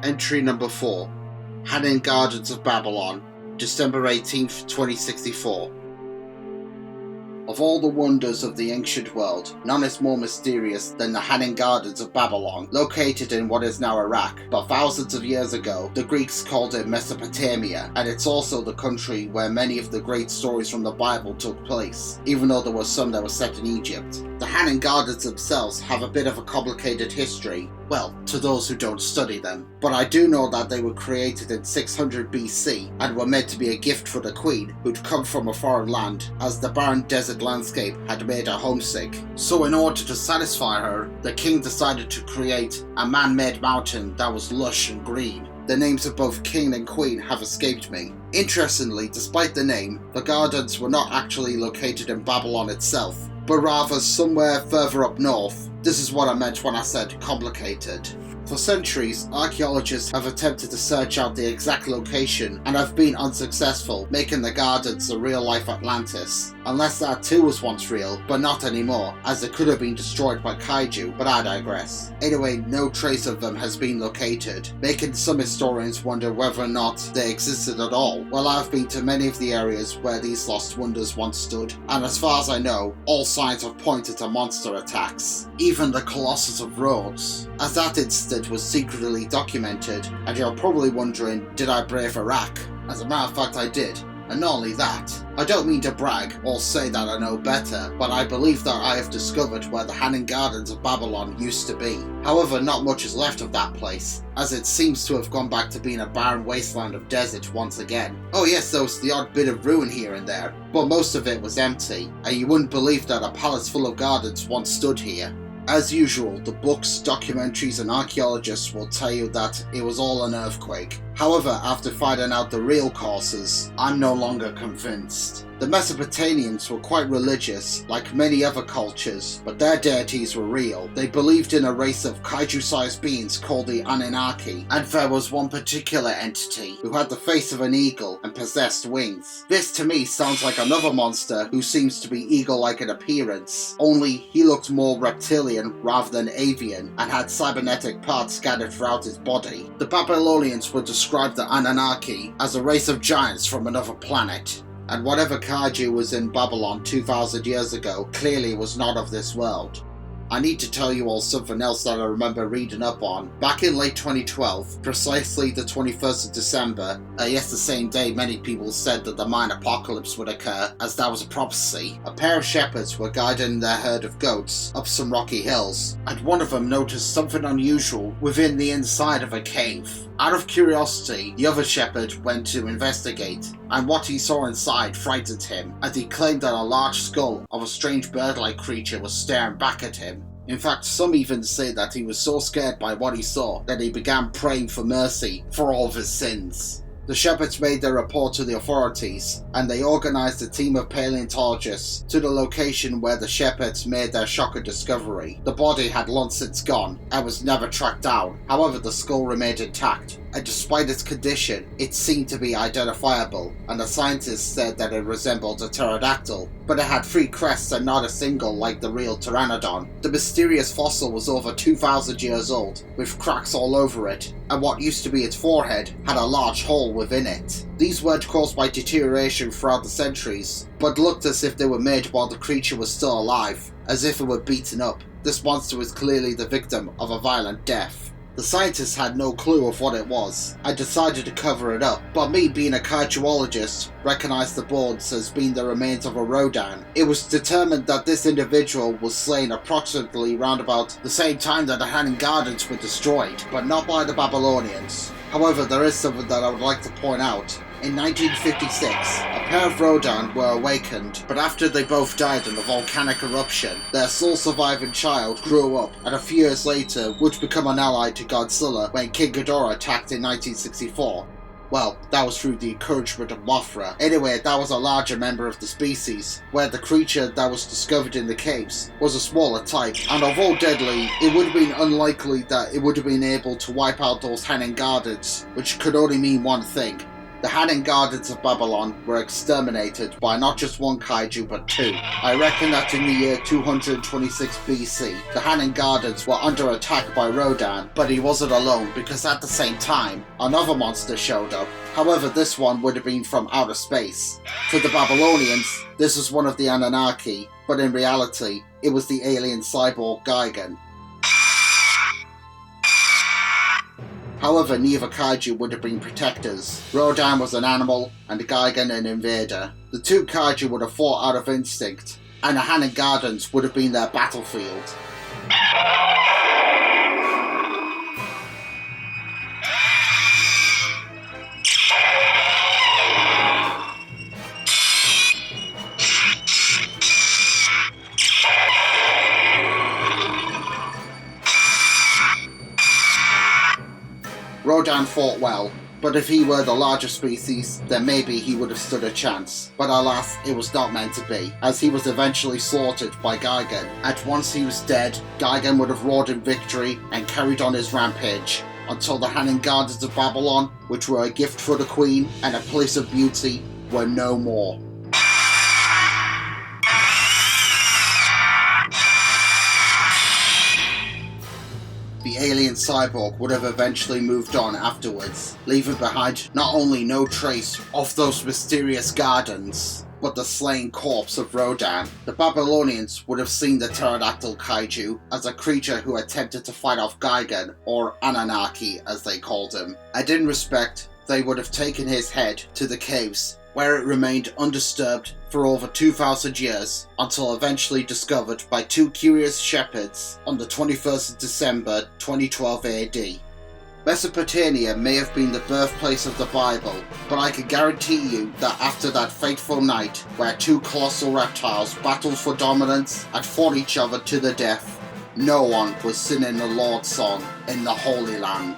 Entry number 4. Hanging Gardens of Babylon, December 18th, 2064. Of all the wonders of the ancient world, none is more mysterious than the Hanging Gardens of Babylon, located in what is now Iraq. But thousands of years ago, the Greeks called it Mesopotamia, and it's also the country where many of the great stories from the Bible took place, even though there were some that were set in Egypt. The Hanging Gardens themselves have a bit of a complicated history, well, to those who don't study them, but I do know that they were created in 600 BC and were meant to be a gift for the queen who'd come from a foreign land, as the barren desert landscape had made her homesick. So in order to satisfy her, the king decided to create a man-made mountain that was lush and green. The names of both king and queen have escaped me. Interestingly, despite the name, the gardens were not actually located in Babylon itself, but rather somewhere further up north. This is what I meant when I said complicated. For centuries, archaeologists have attempted to search out the exact location and have been unsuccessful, making the gardens a real-life Atlantis. Unless that too was once real, but not anymore, as it could have been destroyed by Kaiju, but I digress. Anyway, no trace of them has been located, making some historians wonder whether or not they existed at all. Well, I've been to many of the areas where these lost wonders once stood, and as far as I know, all signs have pointed to monster attacks. Even the Colossus of Rhodes, as that incident was secretly documented, and you're probably wondering, did I brave Iraq? As a matter of fact, I did. And not only that, I don't mean to brag or say that I know better, but I believe that I have discovered where the Hanging Gardens of Babylon used to be. However, not much is left of that place, as it seems to have gone back to being a barren wasteland of desert once again. Oh yes, there was the odd bit of ruin here and there, but most of it was empty, and you wouldn't believe that a palace full of gardens once stood here. As usual, the books, documentaries and archaeologists will tell you that it was all an earthquake. However, after finding out the real causes, I'm no longer convinced. The Mesopotamians were quite religious, like many other cultures, but their deities were real. They believed in a race of kaiju-sized beings called the Anunnaki, and there was one particular entity who had the face of an eagle and possessed wings. This to me sounds like another monster who seems to be eagle-like in appearance, only he looked more reptilian rather than avian and had cybernetic parts scattered throughout his body. The Babylonians would describe the Anunnaki as a race of giants from another planet. And whatever Kaiju was in Babylon 2,000 years ago clearly was not of this world. I need to tell you all something else that I remember reading up on. Back in late 2012, precisely the 21st of December, yes, the same day many people said that the Mayan apocalypse would occur, as that was a prophecy, a pair of shepherds were guiding their herd of goats up some rocky hills, and one of them noticed something unusual within the inside of a cave. Out of curiosity, the other shepherd went to investigate, and what he saw inside frightened him, as he claimed that a large skull of a strange bird-like creature was staring back at him. In fact, some even say that he was so scared by what he saw that he began praying for mercy for all of his sins. The shepherds made their report to the authorities, and they organized a team of paleontologists to the location where the shepherds made their shocking discovery. The body had long since gone and was never tracked down. However, the skull remained intact, and despite its condition, it seemed to be identifiable, and the scientists said that it resembled a pterodactyl, but it had 3 crests and not a single like the real pteranodon. The mysterious fossil was over 2,000 years old, with cracks all over it, and what used to be its forehead had a large hole within it. These weren't caused by deterioration throughout the centuries, but looked as if they were made while the creature was still alive, as if it were beaten up. This monster was clearly the victim of a violent death. The scientists had no clue of what it was, and decided to cover it up, but me being a kaijuologist recognized the bones as being the remains of a Rodan. It was determined that this individual was slain approximately round about the same time that the Hanging Gardens were destroyed, but not by the Babylonians. However, there is something that I would like to point out. In 1956, a pair of Rodan were awakened, but after they both died in a volcanic eruption, their sole surviving child grew up, and a few years later would become an ally to Godzilla when King Ghidorah attacked in 1964. Well, that was through the encouragement of Mothra. Anyway, that was a larger member of the species, where the creature that was discovered in the caves was a smaller type, and although deadly, it would have been unlikely that it would have been able to wipe out those Hanging Gardens, which could only mean one thing: The Hannon Gardens of Babylon were exterminated by not just one kaiju but two. I reckon that in the year 226 BC, the Hannon Gardens were under attack by Rodan, but he wasn't alone because at the same time, another monster showed up. However, this one would have been from outer space. To the Babylonians, this was one of the Anunnaki, but in reality, it was the alien cyborg Gigan. However, neither kaiju would have been protectors. Rodan was an animal, and Gigan an invader. The two kaiju would have fought out of instinct, and the Hannon Gardens would have been their battlefield. Rodan fought well, but if he were the larger species, then maybe he would have stood a chance. But alas, it was not meant to be, as he was eventually slaughtered by Gigan. And once he was dead, Gigan would have roared in victory and carried on his rampage, until the Hannon Gardens of Babylon, which were a gift for the Queen and a place of beauty, were no more. The alien cyborg would have eventually moved on afterwards, leaving behind not only no trace of those mysterious gardens, but the slain corpse of Rodan. The Babylonians would have seen the pterodactyl kaiju as a creature who attempted to fight off Gigan, or Anunnaki as they called him, and in respect, they would have taken his head to the caves, where it remained undisturbed for over 2,000 years, until eventually discovered by two curious shepherds on the 21st of December 2012 AD. Mesopotamia may have been the birthplace of the Bible, but I can guarantee you that after that fateful night, where two colossal reptiles battled for dominance and fought each other to the death, no one was singing the Lord's song in the Holy Land.